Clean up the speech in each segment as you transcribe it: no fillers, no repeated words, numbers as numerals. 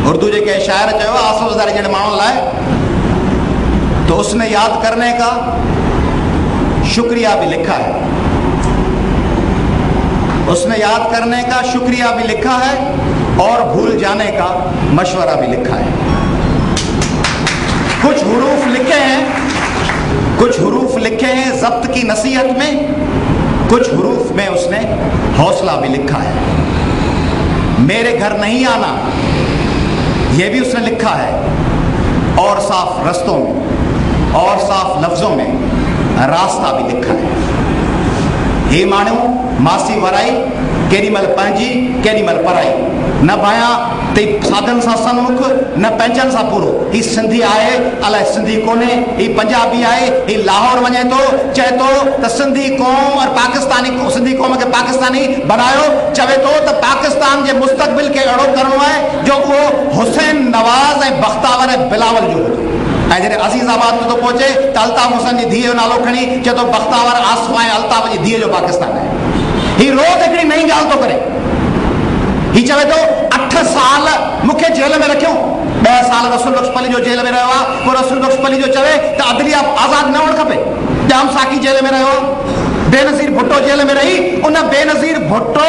उर्दू के शायर जो आसो ज़ारे जड़े मानों लाए, तो उसने याद करने का शुक्रिया भी लिखा है, उसने याद करने का शुक्रिया भी लिखा है और भूल जाने का मशवरा भी लिखा है। कुछ हुरूफ लिखे हैं, कुछ हुरूफ लिखे हैं ज़ब्त की नसीहत में, कुछ हुरूफ में उसने हौसला भी लिखा है। मेरे घर नहीं आना, यह भी उसने लिखा है, और साफ रस्तों में और साफ लफ्जों में रास्ता भी लिखा है। हे माण्हू मासी वराई केॾीमहिल पंहिंजी केॾीमहिल पराई, न भाया ते साधन सां सन्मुख न पंहिंजनि सां पूरो। ही सिंधी आहे अलाए सिंधी कोन्हे, ही पंजाबी आहे, ही लाहौर वञे थो चए थो त सिंधी क़ौम और पाकिस्तानी सिंधी क़ौम खे पाकिस्तानी बनायो, चवे थो त पाकिस्तान जे मुस्तक़बिल खे अहिड़ो करिणो आहे जो उहो हुसैन नवाज़ ऐं बख्तावर ऐं बिलावल जो हुजे। ऐं जॾहिं अज़ीज़ाबाद में थो पहुचे त अल्ताफ़ हुसैन जी धीअ जो नालो खणी चए थो बख्तावर आसमा ऐं अल्ताफ़ जी धीअ जो पाकिस्तान आहे। ही रोज़ हिकिड़ी नई ॻाल्हि थो करे। ही चवे थो 8 साल मूंखे जेल में रखियो, 2 साल रसूल बख्शपली जो जेल में रहियो आहे, पोइ रसूल बख्शपली जो चवे त अदलिया आज़ाद न हुअणु खपे। जाम साकी जेल में रहियो, बेनज़ीर भुट्टो जेल में रही, उन बेनज़ीर भुट्टो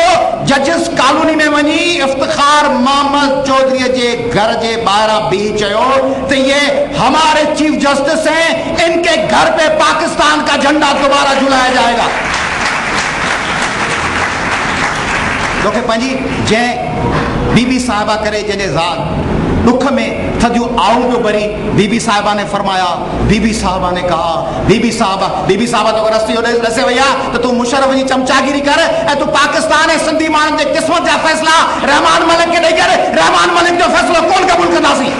जजिस कॉलोनी में वञी इफ्तिखार मोहम्मद चौधरी जे घर जे ॿाहिरां बीह चयो त ये हमारे चीफ जस्टिस हैं, इनके घर पे पाकिस्तान का झंडा दोबारा झुलाया जाएगा। तोखे पंहिंजी जंहिं बीबी साहिबा करे जंहिंजे दुख में थदियूं आऊं पियो भरी, बीबी साहिबा ने फरमाया, बीबी साहिबा ने कहा, बीबी साहिबा तो रस्ती ॾसे वई आहे त तूं मुशर्रफ जी चमचागिरी कर ऐं तूं पाकिस्तान ऐं सिंधी माण्हुनि जे क़िस्मत जा फ़ैसिला रहमान मलिक खे ॾेई करे, रहमान मलिक जो फ़ैसिलो कोन क़बूल कंदासीं।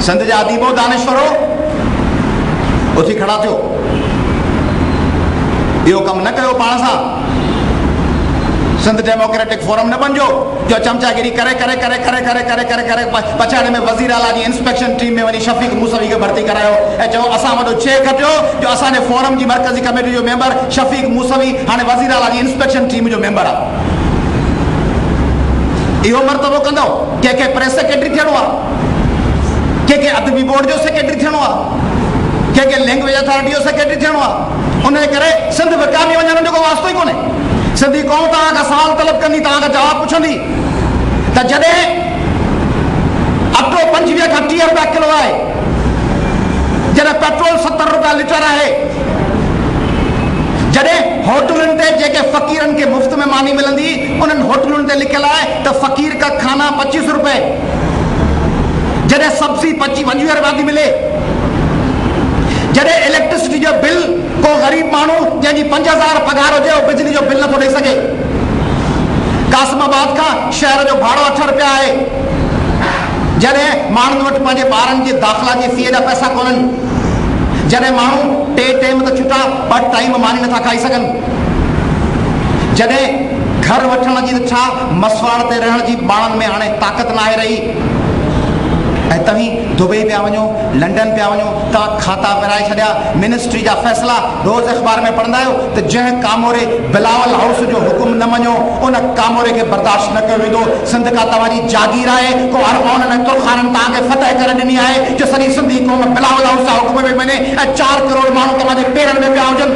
सिंध जा अदीबो दानिश्वरो उथी खड़ा थियो, इहो कमु न कयो पाण सां। सिंध डेमोक्रेटिक फोरम न बणिजो जो चमचागिरी करे करे करे करे करे करे करे करे पछाड़े में वज़ीर आला जी इंस्पेक्शन टीम में वञी शफ़ीक मूसवी खे भर्ती करायो ऐं चयो असां वॾो छे खटियो जो असांजे फोरम जी मरकज़ी कमेटी जो मेंबर शफ़ीक मूसवी हाणे वज़ीर आला जी इंस्पेक्शन टीम जो मेंबर आहे। इहो मर्तबो कंदो कंहिंखे प्रेस सेक्रेटरी थियणो आहे, कंहिंखे अदबी बोर्ड जो सेक्रेटरी थियणो आहे, कंहिंखे लैंग्वेज अथॉरिटी जो सेक्रेटरी थियणो आहे। उन जे करे सिंध विकामी वञण जो को वास्तो ई कोन्हे। सिंधी क़ौम तव्हांखां सवाल तलब कंदी, तव्हांखां जवाब पुछंदी त जॾहिं अटो 25 खां 30 रुपया किलो आहे, जॾहिं पेट्रोल 70 रुपया लीटर आहे, जॾहिं होटलुनि ते जेके फ़क़ीरनि खे मुफ़्त में मानी मिलंदी उन्हनि होटलुनि ते लिखियल आहे त फ़क़ीर का खाना 25 रुपए, जॾहिं सब्जी 25 रुपया थी मिले, जॾहिं इलेक्ट्रिसिटी जो बिल को ग़रीब माण्हू जंहिंजी 5000 पगार हुजे उहो बिजली जो बिल नथो ॾेई सघे। कासिमाबाद खां शहर जो भाड़ो 8 रुपया आहे, जॾहिं माण्हुनि वटि पंहिंजे ॿारनि जी दाख़िला जी फीस जा पैसा कोन्हनि, जॾहिं माण्हू 2 टाइम त छुटा 2 टाइम मानी नथा खाई सघनि, जॾहिं घर वठण जी त छा मसवाड़ ते रहण जी ॿारनि में हाणे ताक़त न आहे रही, ऐं तव्हीं दुबई पिया वञो, लंडन पिया वञो, तव्हां खाता विराए छॾिया, मिनिस्ट्री जा फ़ैसिला रोज़ अख़बार में पढ़ंदा आहियो त जंहिं कामोरे बिलावल हाउस जो हुकुम न मञो उन कामोरे खे बर्दाश्त न कयो वेंदो। सिंध का तव्हांजी जागीर आहे, को अरबाननि ऐं तुरखाननि तव्हांखे फतह करे ॾिनी आहे जो सॼी सिंधी क़ौम बिलावल हाउस जा हुकुम में वञे ऐं 4 करोड़ माण्हू तव्हांजे पेरनि में पिया हुजनि।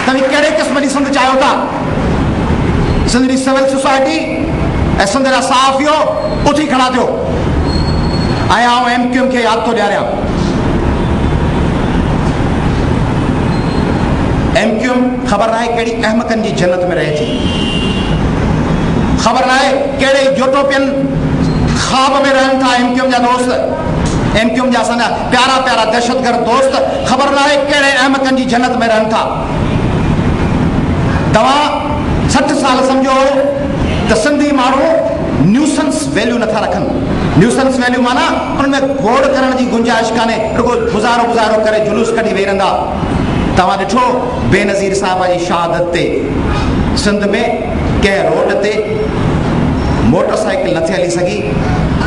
तव्हां कहिड़े क़िस्म जी सिंध चाहियो था? सिंध जी सिविल सोसाइटी ऐं सिंध जा सहाफ़ियो उथी खड़ा थियो ऐं आउं MQM खे यादि थो ॾियारियां। MQM ख़बर नाहे कहिड़ी अहमकनि जी जन्नत में रहे थी, ख़बर नाहे कहिड़े यूटोपियन ख़्वाब में रहनि था MQM जा दोस्त, MQM जा असांजा प्यारा प्यारा दहशतगर्द दोस्त, ख़बर नाहे कहिड़े अहमकनि जी जन्नत में रहनि था। तव्हां 60 साल सम्झो त सिंधी माण्हू न्यूसेंस वैल्यू नथा रखनि। न्यूसेंस वैल्यू माना उनमें घोड़ करण जी गुंजाइश कान्हे, रुगो गुज़ारो करे जुलूस कढी वेही रहंदा। तव्हां ॾिठो बेनज़ीर साहिबा जी शहादत ते सिंध में कंहिं रोड ते मोटरसाइकिल नथी हली सघी,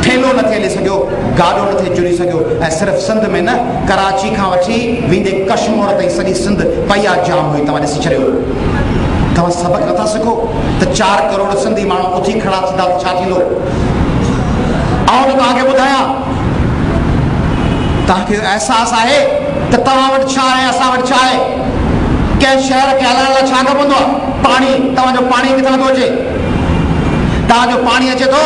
ठेलो नथी हली सघियो, गाॾो नथी जुड़ी सघियो, ऐं सिर्फ़ु सिंध में न कराची खां वठी वेंदे कश्मीर ताईं सॼी सिंध पैया जाम हुई। तव्हां ॾिसी छॾियो तव्हां सबक नथा सिखो त 4 करोड़ सिंधी माण्हू उथी खड़ा थींदा त छा थींदो? ऐं तव्हांखे ॿुधायां, तव्हांखे अहसास आहे त तव्हां वटि छा आहे, असां वटि छा आहे? कंहिं शहर खे हलाइण लाइ छा खपंदो आहे? पाणी। तव्हांजो पाणी किथां थो अचे? तव्हांजो पाणी अचे थो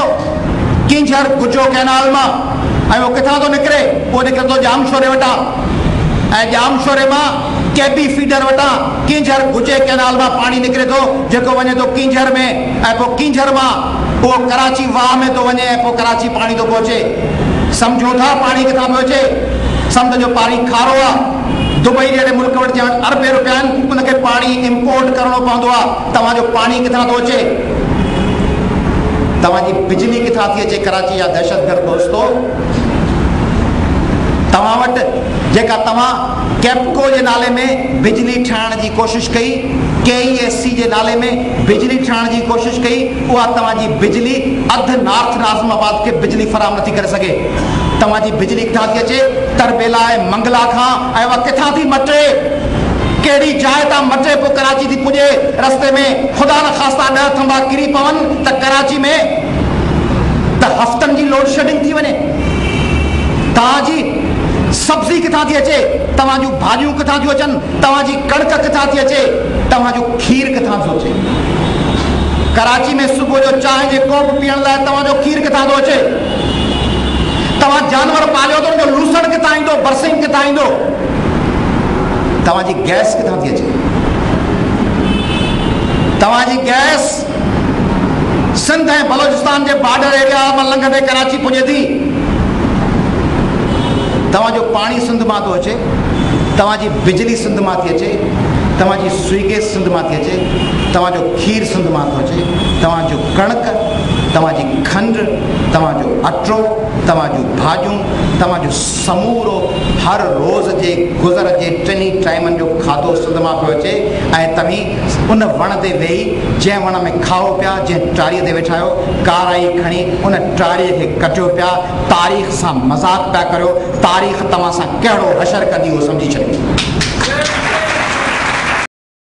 किंझर गुजो कैनाल मां, ऐं उहो किथां थो निकिरे? उहो निकिरे थो जामशोरे वटां, ऐं जामशोरे मां केबी फीडर वटां किंझर गुजे कैनाल मां पाणी निकिरे थो, जेको वञे थो किंझर में, ऐं पोइ किंझर मां उहो कराची वाह में थो वञे, ऐं पोइ कराची पाणी थो पहुचे। सम्झो था पाणी किथां पियो अचे? समुंड जो पाणी खारो आहे। दुबई जहिड़े मुल्क वटि जंहिं अरबे रुपया आहिनि, उनखे पाणी इम्पोर्ट करणो पवंदो आहे। तव्हांजो पाणी किथां थो अचे? तव्हांजी बिजली किथां थी अचे? कराची जा दहशतगर्द दोस्तो, तव्हां वटि जेका तव्हां कैप्को जे नाले में बिजली ठाहिण जी कोशिश कई, KESC जे नाले में बिजली ठाहिण जी कोशिश कई, उहा तव्हांजी बिजली अधु नॉर्थ नाज़िमाबाद खे बिजली फराहम नथी करे सघे। तव्हांजी बिजली किथां थी अचे? तरबेला ऐं मंगला खां, ऐं उहा किथां थी मटे? कहिड़ी जाइ तां मटे पोइ कराची थी पुॼे? रस्ते में ख़ुदा न ख़ास्ता 10 थंबा किरी पवनि त कराची में त हफ़्तनि जी लोड शेडिंग थी वञे। तव्हांजी सब्ज़ी किथां थी अचे? तव्हांजूं भाॼियूं किथां थियूं अचनि? तव्हांजी कणक किथां थी अचे? तव्हांजो खीर किथां थो अचे? कराची में सुबुह जो चांहि जे कोप पीअण लाइ तव्हांजो खीर किथां थो अचे? तव्हां जानवर पालियो त उनजो लूसण किथां ईंदो? बरसिंग किथां ईंदो? तव्हांजी गैस किथां थी अचे? तव्हांजी गैस सिंध ऐं बलोचिस्तान जे बॉर्डर एरिया मां लंघंदे कराची पुॼे थी। तव्हांजो पाणी सिंध मां थो अचे, तव्हांजी बिजली सिंध मां थी अचे, तव्हांजी स्वीगेस सिंध मां थी अचे, तव्हांजो खीर सिंध मां थो अचे, तव्हांजो कणक, तव्हांजी खंड, तव्हांजो अटो, तव्हांजूं भाॼियूं, तव्हांजो समूरो हर रोज़ जे गुज़र जे 3 टाइमनि जो खाधो सिंध मां पियो अचे। ऐं तव्हीं उन वण ते वेही, जंहिं वण में खाओ पिया, जंहिं टाड़ीअ ते वेठा आहियो, काराई खणी उन टाड़ीअ खे कटियो पिया, तारीख़ सां मज़ाक़ पिया करियो। तारीख़ तव्हां सां कहिड़ो हशर कंदी उहो सम्झी छॾियो।